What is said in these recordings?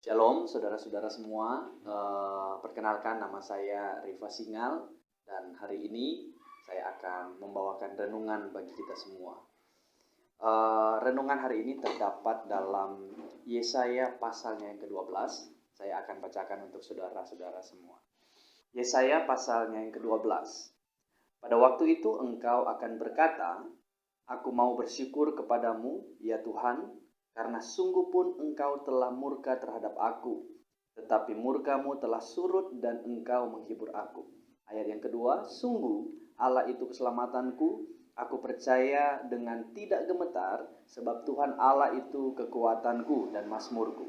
Shalom saudara-saudara semua, perkenalkan nama saya Riva Singal dan hari ini saya akan membawakan renungan bagi kita semua. Renungan hari ini terdapat dalam Yesaya pasalnya yang ke-12. Saya akan bacakan untuk saudara-saudara semua. Yesaya pasalnya yang ke-12. Pada waktu itu engkau akan berkata, Aku mau bersyukur kepadamu, ya Tuhan, karena sungguh pun engkau telah murka terhadap aku, tetapi murkamu telah surut dan engkau menghibur aku. Ayat yang kedua, sungguh Allah itu keselamatanku, aku percaya dengan tidak gemetar, sebab Tuhan Allah itu kekuatanku dan mazmurku.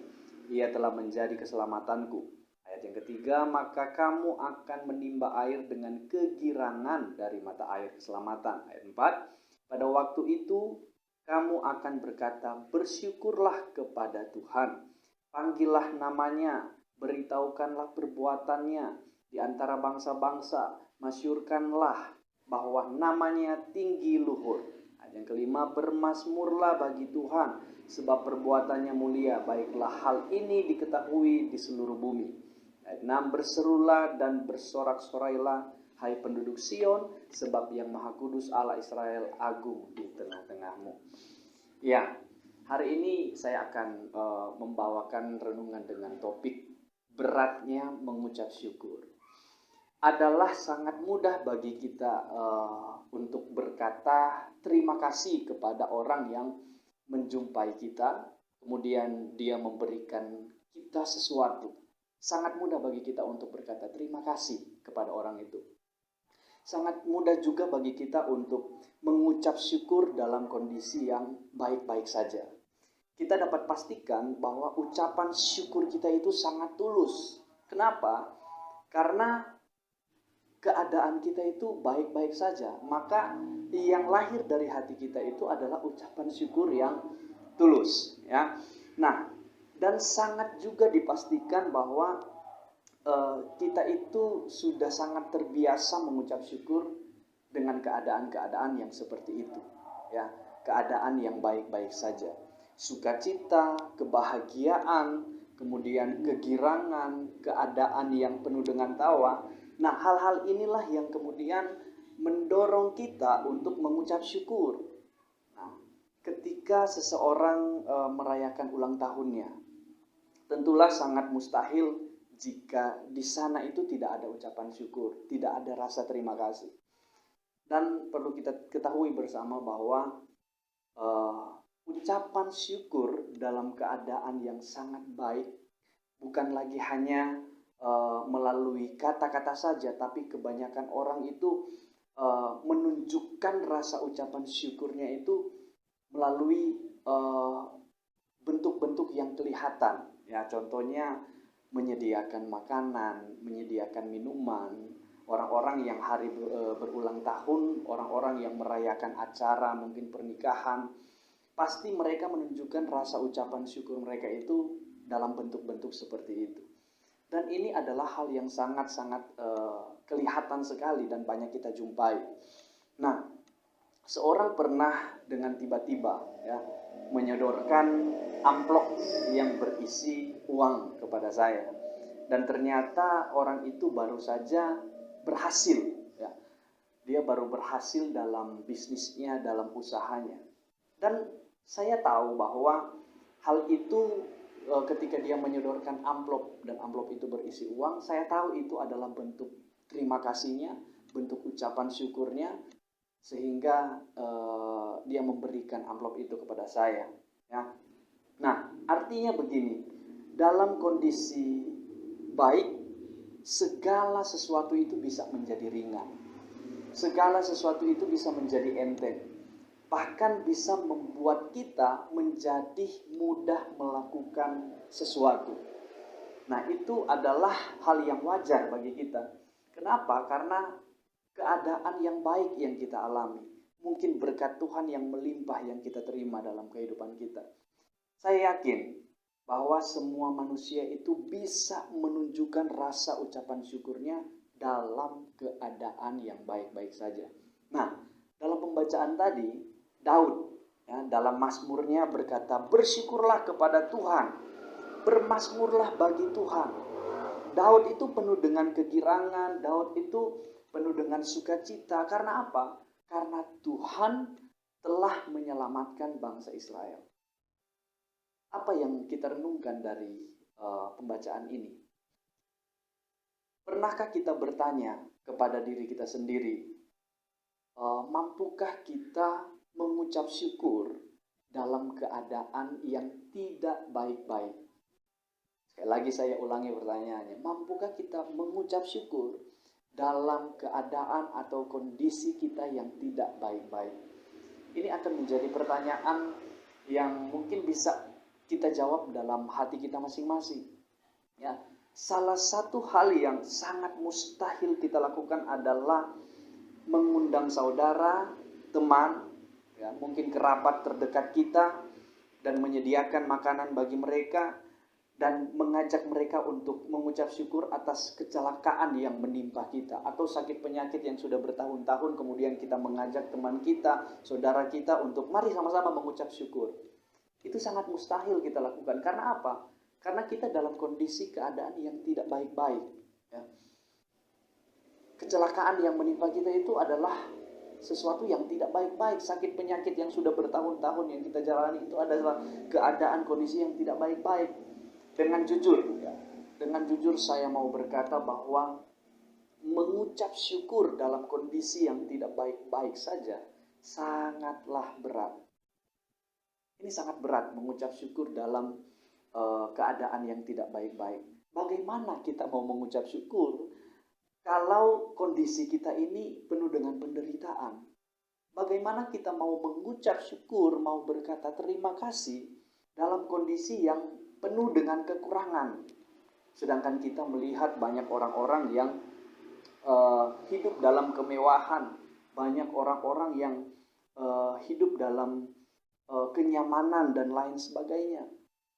Ia telah menjadi keselamatanku. Ayat yang ketiga, maka kamu akan menimba air dengan kegirangan dari mata air keselamatan. Ayat 4, pada waktu itu kamu akan berkata, bersyukurlah kepada Tuhan, panggillah namanya, beritahukanlah perbuatannya di antara bangsa-bangsa, masyurkanlah bahwa namanya tinggi luhur. Ayat yang kelima, bermazmurlah bagi Tuhan, sebab perbuatannya mulia, baiklah hal ini diketahui di seluruh bumi. Ayat 6, berserulah dan bersorak-sorailah, hai penduduk Sion, sebab yang Maha Kudus Allah Israel agung di tengah-tengahmu. Ya, hari ini saya akan membawakan renungan dengan topik beratnya mengucap syukur. Adalah sangat mudah bagi kita untuk berkata terima kasih kepada orang yang menjumpai kita, kemudian dia memberikan kita sesuatu. Sangat mudah bagi kita untuk berkata terima kasih kepada orang itu. Sangat mudah juga bagi kita untuk mengucap syukur dalam kondisi yang baik-baik saja. Kita dapat pastikan bahwa ucapan syukur kita itu sangat tulus. Kenapa? Karena keadaan kita itu baik-baik saja. Maka yang lahir dari hati kita itu adalah ucapan syukur yang tulus. Ya. Nah, dan sangat juga dipastikan bahwa kita itu sudah sangat terbiasa mengucap syukur dengan keadaan-keadaan yang seperti itu, ya, keadaan yang baik-baik saja, sukacita, kebahagiaan, kemudian kegirangan, keadaan yang penuh dengan tawa. Nah, hal-hal inilah yang kemudian mendorong kita untuk mengucap syukur. Nah, ketika seseorang merayakan ulang tahunnya, tentulah sangat mustahil jika di sana itu tidak ada ucapan syukur, tidak ada rasa terima kasih. Dan perlu kita ketahui bersama bahwa ucapan syukur dalam keadaan yang sangat baik bukan lagi hanya melalui kata-kata saja, tapi kebanyakan orang itu menunjukkan rasa ucapan syukurnya itu melalui bentuk-bentuk yang kelihatan. Ya, contohnya menyediakan makanan, menyediakan minuman, orang-orang yang hari berulang tahun, orang-orang yang merayakan acara mungkin pernikahan, pasti mereka menunjukkan rasa ucapan syukur mereka itu dalam bentuk-bentuk seperti itu. Dan ini adalah hal yang sangat-sangat kelihatan sekali dan banyak kita jumpai. Nah, seorang pernah dengan tiba-tiba ya menyodorkan amplop yang berisi uang kepada saya, dan ternyata orang itu baru saja berhasil, ya, dia baru berhasil dalam bisnisnya, dalam usahanya, dan saya tahu bahwa hal itu ketika dia menyodorkan amplop dan amplop itu berisi uang, saya tahu itu adalah bentuk terima kasihnya, bentuk ucapan syukurnya, sehingga dia memberikan amplop itu kepada saya, ya. Nah, artinya begini, dalam kondisi baik, segala sesuatu itu bisa menjadi ringan, segala sesuatu itu bisa menjadi enteng, bahkan bisa membuat kita menjadi mudah melakukan sesuatu. Nah, itu adalah hal yang wajar bagi kita. Kenapa? Karena keadaan yang baik yang kita alami, mungkin berkat Tuhan yang melimpah yang kita terima dalam kehidupan kita. Saya yakin bahwa semua manusia itu bisa menunjukkan rasa ucapan syukurnya dalam keadaan yang baik-baik saja. Nah, dalam pembacaan tadi, Daud ya, dalam Mazmurnya berkata, bersyukurlah kepada Tuhan, Bermazmurlah bagi Tuhan. Daud itu penuh dengan kegirangan, Daud itu penuh dengan sukacita. Karena apa? Karena Tuhan telah menyelamatkan bangsa Israel. Apa yang kita renungkan dari pembacaan ini? Pernahkah kita bertanya kepada diri kita sendiri, mampukah kita mengucap syukur dalam keadaan yang tidak baik-baik? Sekali lagi saya ulangi pertanyaannya, mampukah kita mengucap syukur dalam keadaan atau kondisi kita yang tidak baik-baik? Ini akan menjadi pertanyaan yang mungkin bisa kita jawab dalam hati kita masing-masing. Ya, salah satu hal yang sangat mustahil kita lakukan adalah mengundang saudara, teman, ya, mungkin kerabat terdekat kita, dan menyediakan makanan bagi mereka, dan mengajak mereka untuk mengucap syukur atas kecelakaan yang menimpa kita, atau sakit penyakit yang sudah bertahun-tahun, kemudian kita mengajak teman kita, saudara kita untuk mari sama-sama mengucap syukur. Itu sangat mustahil kita lakukan. Karena apa? Karena kita dalam kondisi keadaan yang tidak baik-baik. Ya. Kecelakaan yang menimpa kita itu adalah sesuatu yang tidak baik-baik. Sakit penyakit yang sudah bertahun-tahun yang kita jalani itu adalah keadaan kondisi yang tidak baik-baik. Dengan jujur saya mau berkata bahwa mengucap syukur dalam kondisi yang tidak baik-baik saja sangatlah berat. Ini sangat berat mengucap syukur dalam keadaan yang tidak baik-baik. Bagaimana kita mau mengucap syukur kalau kondisi kita ini penuh dengan penderitaan? Bagaimana kita mau mengucap syukur, mau berkata terima kasih dalam kondisi yang penuh dengan kekurangan? Sedangkan kita melihat banyak orang-orang yang hidup dalam kemewahan, banyak orang-orang yang hidup dalam kenyamanan dan lain sebagainya.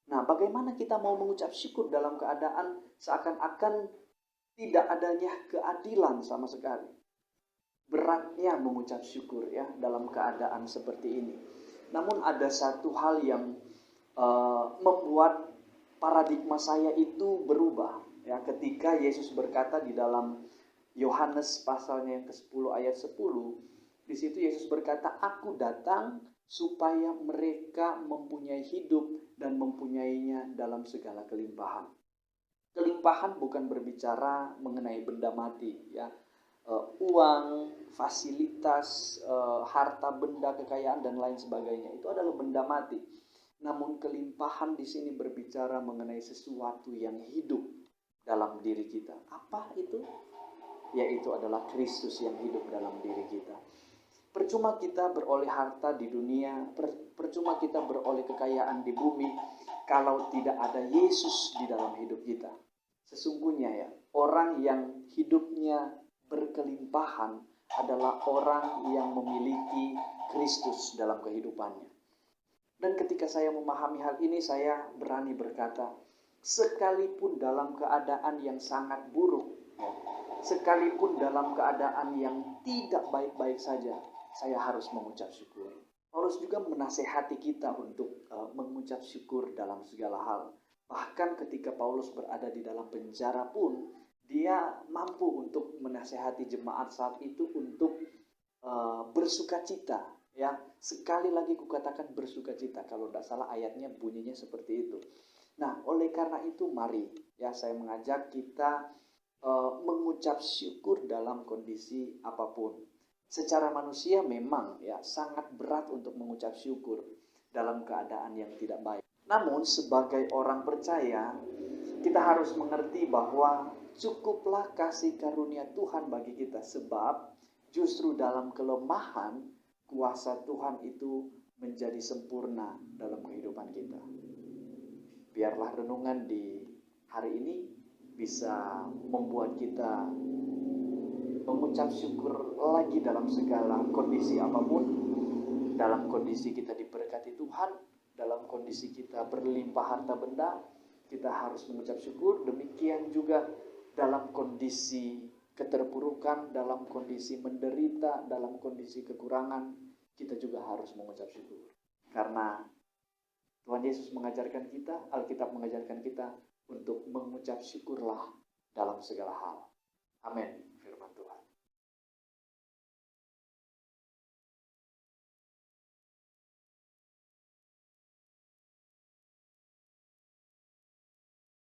Nah, bagaimana kita mau mengucap syukur dalam keadaan seakan-akan tidak adanya keadilan sama sekali? Beratnya mengucap syukur ya dalam keadaan seperti ini. Namun ada satu hal yang membuat paradigma saya itu berubah ya ketika Yesus berkata di dalam Yohanes pasalnya yang ke-10 ayat 10. Di situ Yesus berkata, "Aku datang supaya mereka mempunyai hidup dan mempunyainya dalam segala kelimpahan." Kelimpahan bukan berbicara mengenai benda mati ya. Uang, fasilitas, harta benda, kekayaan dan lain sebagainya itu adalah benda mati. Namun kelimpahan di sini berbicara mengenai sesuatu yang hidup dalam diri kita. Apa itu? Yaitu adalah Kristus yang hidup dalam diri kita. Percuma kita beroleh harta di dunia, percuma kita beroleh kekayaan di bumi, kalau tidak ada Yesus di dalam hidup kita. Sesungguhnya ya, orang yang hidupnya berkelimpahan adalah orang yang memiliki Kristus dalam kehidupannya. Dan ketika saya memahami hal ini, saya berani berkata, sekalipun dalam keadaan yang sangat buruk, sekalipun dalam keadaan yang tidak baik-baik saja, saya harus mengucap syukur. Paulus juga menasehati kita untuk mengucap syukur dalam segala hal. Bahkan ketika Paulus berada di dalam penjara pun, dia mampu untuk menasehati jemaat saat itu untuk bersukacita. Ya, sekali lagi kukatakan bersukacita. Kalau tidak salah ayatnya bunyinya seperti itu. Nah, oleh karena itu mari ya saya mengajak kita mengucap syukur dalam kondisi apapun. Secara manusia memang ya sangat berat untuk mengucap syukur dalam keadaan yang tidak baik. Namun sebagai orang percaya, kita harus mengerti bahwa cukuplah kasih karunia Tuhan bagi kita, sebab justru dalam kelemahan kuasa Tuhan itu menjadi sempurna dalam kehidupan kita. Biarlah renungan di hari ini bisa membuat kita mengucap syukur lagi dalam segala kondisi apapun. Dalam kondisi kita diberkati Tuhan, dalam kondisi kita berlimpah harta benda, kita harus mengucap syukur. Demikian juga dalam kondisi keterpurukan, dalam kondisi menderita, dalam kondisi kekurangan, kita juga harus mengucap syukur. Karena Tuhan Yesus mengajarkan kita, Alkitab mengajarkan kita untuk mengucap syukurlah dalam segala hal. Amin.